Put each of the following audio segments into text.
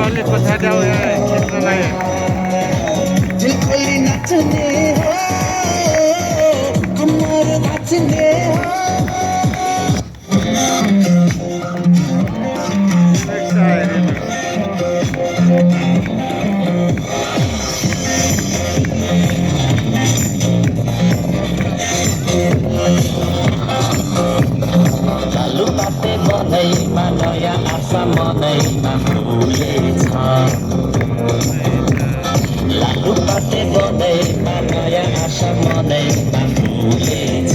अलि पछाडि आऊ यहाँ खिच्नलाई दिलखोली नाच्ने हो अमर नाच्ने हो लालु पाते बनैमा नयाँ आशा मनैमा फुलेछ लालु पाते बनैमा नयाँ आशा मनैमा फुलेछ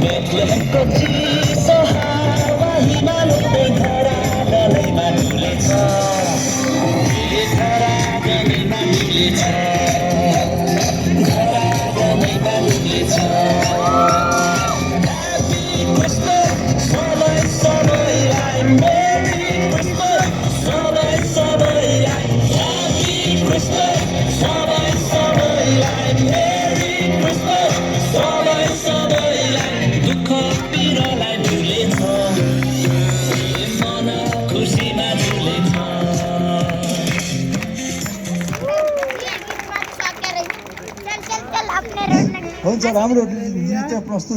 बेग्लेको चिसो हावा हिमालयकै धरागलैमा डुलेछ धरागलैमा डुलेछ धरागलैमा डुलेछ हुन्छ राम्रो प्रस्तुत